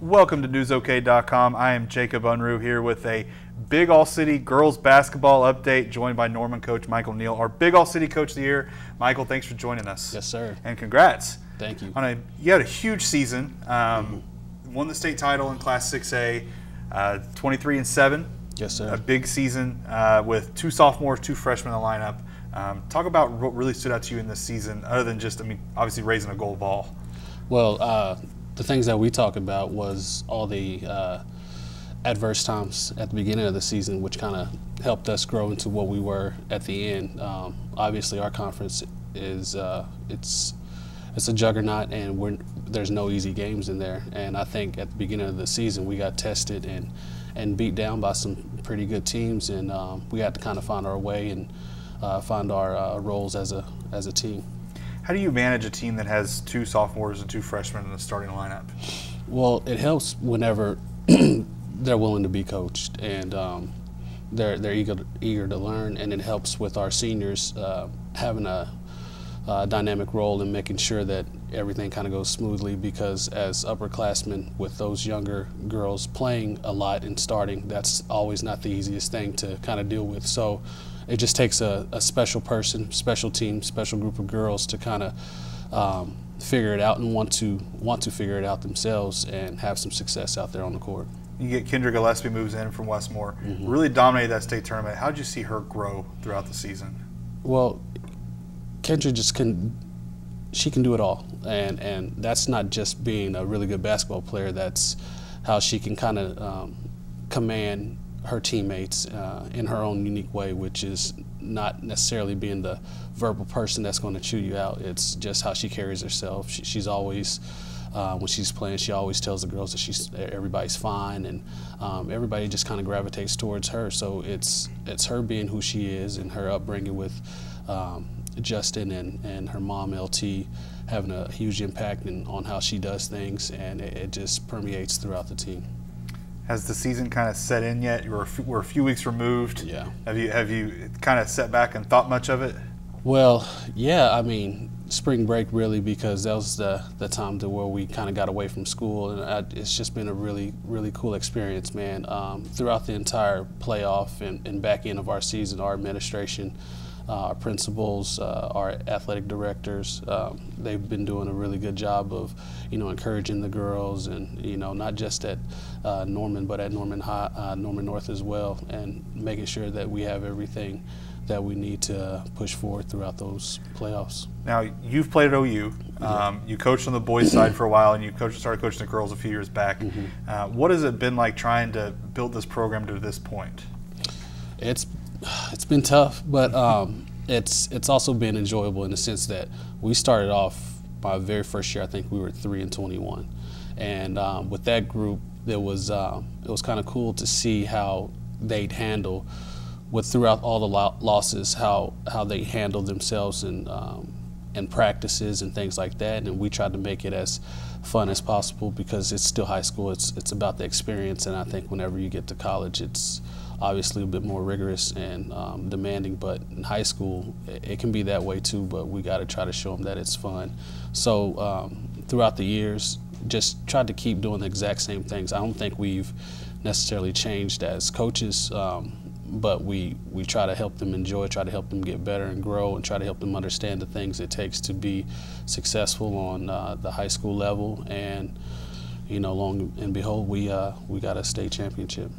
Welcome to newsok.com. I am Jacob Unruh here with a Big All-City girls basketball update, joined by Norman coach Michael Neal, our Big All-City coach of the year. Michael, thanks for joining us. Yes, sir. And congrats. Thank you. You had a huge season. Won the state title in Class 6A, 23-7. Yes, sir. A big season with two sophomores, two freshmen in the lineup. Talk about what really stood out to you in this season, other than just, obviously raising a gold ball. Well, the things that we talked about was all the adverse times at the beginning of the season, which kind of helped us grow into what we were at the end. Obviously, our conference is it's a juggernaut, and there's no easy games in there. And I think at the beginning of the season, we got tested and beat down by some pretty good teams, and we had to kind of find our way and find our roles as a team. How do you manage a team that has two sophomores and two freshmen in the starting lineup? Well, it helps whenever they're willing to be coached, and they're eager to learn, and it helps with our seniors having a dynamic role in making sure that everything kind of goes smoothly, because as upperclassmen with those younger girls playing a lot and starting, that's always not the easiest thing to kind of deal with. So it just takes a special person, special team, special group of girls to kind of figure it out and want to figure it out themselves and have some success out there on the court. You get Kendra Gillespie moves in from Westmore, really dominated that state tournament. How did you see her grow throughout the season? Well, Kendra she can do it all, and that's not just being a really good basketball player. That's how she can kind of command her teammates in her own unique way, which is not necessarily being the verbal person that's going to chew you out. It's just how she carries herself. She's always, when she's playing, she always tells the girls that everybody's fine, and everybody just kind of gravitates towards her. So it's her being who she is, and her upbringing with Justin and her mom LT having a huge impact on how she does things, and it just permeates throughout the team. Has the season kind of set in yet? We're a few weeks removed. Yeah. Have you kind of sat back and thought much of it? Well, yeah. Spring break really, because that was the time to where we kind of got away from school, and it's just been a really, really cool experience, man. Throughout the entire playoff and back end of our season, our administration, our principals, our athletic directors, they've been doing a really good job of, encouraging the girls, and not just at Norman, but at Norman North as well, and making sure that we have everything that we need to push forward throughout those playoffs. Now, you've played at OU. You coached on the boys' side for a while, and you started coaching the girls a few years back. What has it been like trying to build this program to this point? It's been tough, but it's also been enjoyable in the sense that we started off my very first year. I think we were 3-21, and with that group, it was kind of cool to see how they'd handle throughout all the losses, how they handled themselves in practices and things like that. And we tried to make it as fun as possible, because it's still high school. It's about the experience, and I think whenever you get to college, it's obviously a bit more rigorous and demanding, but in high school it can be that way too, but we got to try to show them that it's fun. So throughout the years, just tried to keep doing the exact same things. I don't think we've necessarily changed as coaches, but we try to help them enjoy, try to help them get better and grow, and try to help them understand the things it takes to be successful on the high school level. And long and behold, we got a state championship.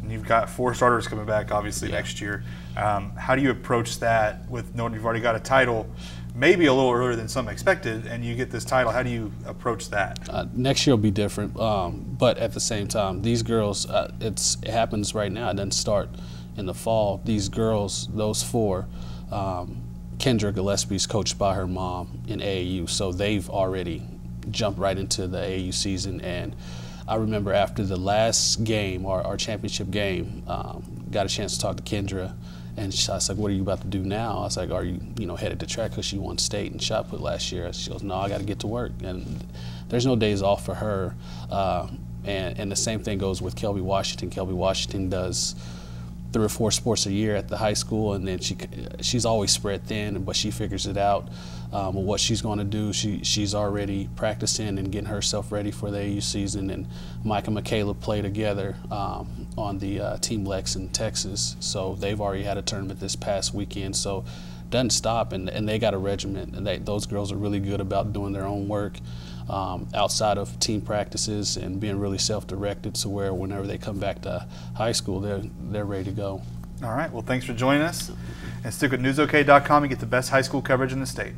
And you've got 4 starters coming back, obviously, next year. How do you approach that with knowing you've already got a title, maybe a little earlier than some expected, and you get this title? How do you approach that? Next year will be different, but at the same time, these girls, it happens right now. It doesn't start in the fall. These girls, those 4, Kendra Gillespie's coached by her mom in AAU, so they've already jumped right into the AAU season. And I remember after the last game, our championship game, got a chance to talk to Kendra, and I was like, "What are you about to do now?" I was like, "Are you, headed to track?" Because she won state and shot put last year. She goes, "No, I got to get to work." And there's no days off for her. And the same thing goes with Kelby Washington. Kelby Washington does 3 or 4 sports a year at the high school, and then she's always spread thin, but she figures it out. What she's going to do, she's already practicing and getting herself ready for the AU season. And Mike and Michaela play together on the Team Lex in Texas, so they've already had a tournament this past weekend. So doesn't stop, and they got a regiment, and those girls are really good about doing their own work outside of team practices and being really self-directed, so where whenever they come back to high school, they're ready to go. All right, well, thanks for joining us, and stick with newsok.com and get the best high school coverage in the state.